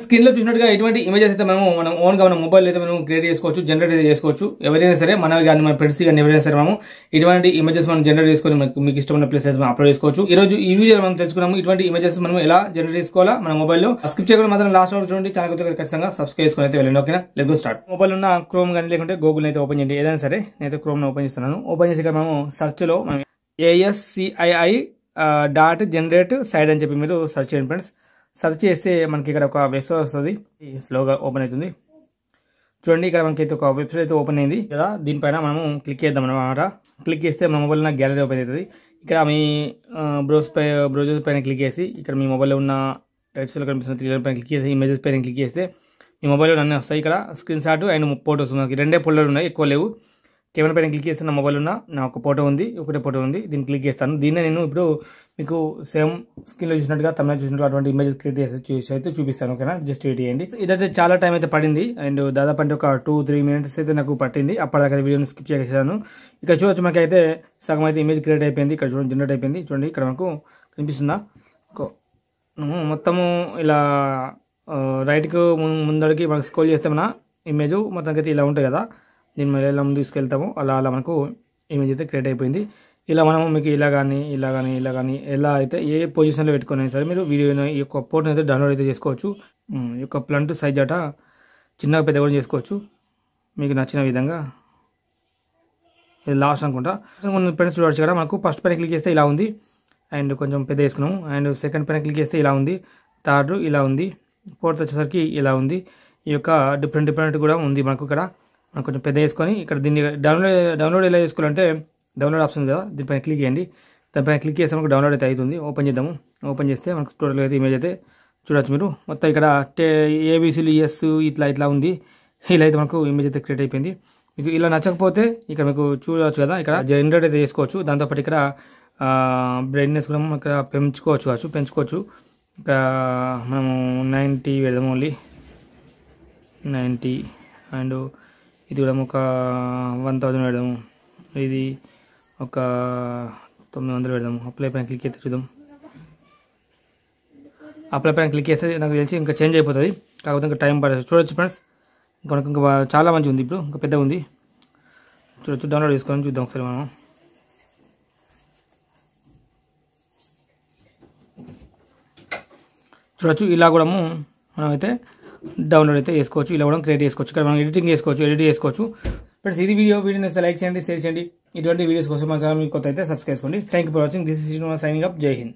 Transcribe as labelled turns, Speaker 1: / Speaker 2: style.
Speaker 1: Screen లో చూసినట్టుగా ఎటువంటి ఇమేజెస్ అయితే మనం ఓన్ గా మన మొబైల్ అయితే మనం క్రియేట్ చేసుకోవచ్చు, జనరేట్ అయితే చేసుకోవచ్చు. ఎవరైనా సరే మనవి కానీ మన ఫ్రెండ్స్ కానీ ఎవరైనా సరే మనం ఇటువంటి ఇమేజెస్ మనం జనరేట్ చేసుకొని మీకు ఇష్టమైన ప్లేస్ అయితే మనం అప్లోడ్ చేసుకోవచ్చు. ఈ రోజు ఈ వీడియో మనం తెలుసుకున్నాము ఇటువంటి ఇమేజెస్ మనం ఎలా జనరేట్ చేసుకోవాలా మన మొబైల్లో. స్కిప్ చేయకుండా మాత్రం లాస్ట్ వరకు చూడండి. ఛానల్ ఖచ్చితంగా సబ్స్క్రైబ్ చేసుకుని అయితే వెళ్ళండి. ఓకేనా, లెట్స్ గో స్టార్ట్. మొబైల్ ఉన్న క్రోమ్ కానీ లేకుంటే గూగుల్ అయితే ఓపెన్ చేయండి. ఏదైనా సరే నేనైతే క్రోమ్ ఓపెన్ చేస్తున్నాను. ఓపెన్ చేసి ఇక్కడ మనం సెర్చ్ లో ASCII.generate site అని చెప్పి మీరు సెర్చ్ చేయండి ఫ్రెండ్స్. సెర్చ్ చేస్తే మనకి ఇక్కడ ఒక వెబ్సైట్ వస్తుంది. స్లోగా ఓపెన్ అవుతుంది. చూడండి, ఇక్కడ మనకి అయితే ఒక వెబ్సైట్ అయితే ఓపెన్ అయింది కదా. దీనిపైన మనము క్లిక్ చేద్దాం అన్నమాట. క్లిక్ చేస్తే మన మొబైల్ ఉన్న గ్యాలరీ ఓపెన్ అవుతుంది. ఇక్కడ మీ బ్రౌజర్ పైన క్లిక్ చేసి ఇక్కడ మీ మొబైల్లో ఉన్న రైట్ సైడ్లో కనిపిస్తున్న త్రీ పైన క్లిక్ చేసి ఇమేజెస్ పైన క్లిక్ చేస్తే మీ మొబైల్లో అన్నీ వస్తాయి. ఇక్కడ స్క్రీన్ షాట్ అండ్ ఫోటోస్ మనకి రెండే ఫోల్డర్లు ఉన్నాయి, ఎక్కువ లేవు. కెమెరా పైన క్లిక్ చేస్తే నా మొబైల్ ఉన్న నా ఒక ఫోటో ఉంది, ఒకటే ఫోటో ఉంది. దీన్ని క్లిక్ చేస్తాను. దీన్నే నేను ఇప్పుడు మీకు సేమ్ స్క్రీన్లో చూసినట్టుగా తమిళ చూసినట్టు అటువంటి ఇమేజ్ క్రియేట్ చేసి అయితే చూపిస్తాను. ఓకేనా, జస్ట్ వెయిట్ చేయండి. ఇదైతే చాలా టైం అయితే పడింది అండ్ దాదాపు అంటే ఒక 2-3 minutes అయితే నాకు పట్టింది. అప్పటిదాకా వీడియోని స్కిప్ చేసేసాను. ఇక్కడ చూడొచ్చు మనకి అయితే సగం అయితే ఇమేజ్ క్రియేట్ అయిపోయింది. ఇక్కడ చూడండి జనరేట్ అయిపోయింది. చూడండి ఇక్కడ మనకు కనిపిస్తుందా. మొత్తము ఇలా రైట్కు ముందడికి మనకు స్క్రోల్ చేస్తే మన ఇమేజ్ మొత్తానికి అయితే ఇలా ఉంటుంది కదా. దీని మీద ఎలా ముందు తీసుకెళ్తాము అలా మనకు ఇమేజ్ అయితే క్రియేట్ అయిపోయింది. ఇలా మనము మీకు ఇలా కానీ ఎలా అయితే ఏ పొజిషన్లో పెట్టుకున్నా సరే మీరు వీడియో ఈ యొక్క ఫోటోని అయితే డౌన్లోడ్ అయితే చేసుకోవచ్చు. ఈ యొక్క ప్లంట్ సైజ్ అట చిన్నగా పెద్ద కూడా చేసుకోవచ్చు మీకు నచ్చిన విధంగా. ఇది లాస్ట్ అనుకుంటా. కొన్ని ఫ్రెండ్స్ చూడవచ్చు కదా, మనకు ఫస్ట్ పైన క్లిక్ చేస్తే ఇలా ఉంది అండ్ కొంచెం పెద్ద వేసుకున్నాము. అండ్ సెకండ్ పైన క్లిక్ చేస్తే ఇలా ఉంది, థర్డ్ ఇలా ఉంది, ఫోర్త్ వచ్చేసరికి ఇలా ఉంది. ఈ యొక్క డిఫరెంట్ కూడా ఉంది మనకు. ఇక్కడ మనం కొంచెం పెద్ద వేసుకొని ఇక్కడ దీన్ని డౌన్లోడ్ ఎలా చేసుకోవాలంటే డౌన్లోడ్ ఆప్షన్ కదా, దీనిపైన క్లిక్ చేయండి. దానిపైన క్లిక్ చేస్తే మనకు డౌన్లోడ్ అయితే అవుతుంది. ఓపెన్ చేద్దాము. ఓపెన్ చేస్తే మనకు టోటల్గా అయితే ఇమేజ్ అయితే చూడవచ్చు మీరు. మొత్తం ఇక్కడ ABCలు ES ఇట్లా ఉంది. ఇలా అయితే మనకు ఇమేజ్ అయితే క్రియేట్ అయిపోయింది. మీకు ఇలా నచ్చకపోతే ఇక్కడ మీకు చూడవచ్చు కదా, ఇక్కడ జనరేట్ అయితే చేసుకోవచ్చు. దాంతోపాటు ఇక్కడ బ్రైట్నెస్ కూడా ఇక్కడ పెంచుకోవచ్చు. ఇక్కడ మనము 90 పెడదాము, ఓన్లీ 90. అండ్ ఇది కూడా ఒక 1000 పెడదాము. ఇది ఒక 900 పెడదాము. అప్లై పైన క్లిక్ చేస్తే చూద్దాం. అప్లై పైన క్లిక్ చేస్తే నాకు తెలిసి ఇంకా చేంజ్ అయిపోతుంది. కాకపోతే ఇంకా టైం పడుతుంది. చూడొచ్చు ఫ్రెండ్స్, ఇంకా చాలా మంచిగా ఉంది. ఇప్పుడు ఇంకా పెద్దగా ఉంది. చూడొచ్చు, డౌన్లోడ్ చేసుకొని చూద్దాం ఒకసారి మనం. చూడొచ్చు, ఇలా కూడా మనం అయితే డౌన్లోడ్ అయితే చేసుకోవచ్చు. ఇలా కూడా క్రియేట్ చేసుకోవచ్చు. ఇక్కడ మనం ఎడిట్ చేసుకోవచ్చు. ఫ్రెండ్స్, ఇది వీడియో నచ్చితే లైక్ చేయండి, షేర్ చేయండి. ఇటువంటి వీడియోస్ కోసం మన ఛానల్ మీకు కొత్త అయితే సబ్స్క్రైబ్ చేసుకోండి. Thank you for watching. This is signing up. జై హింద్.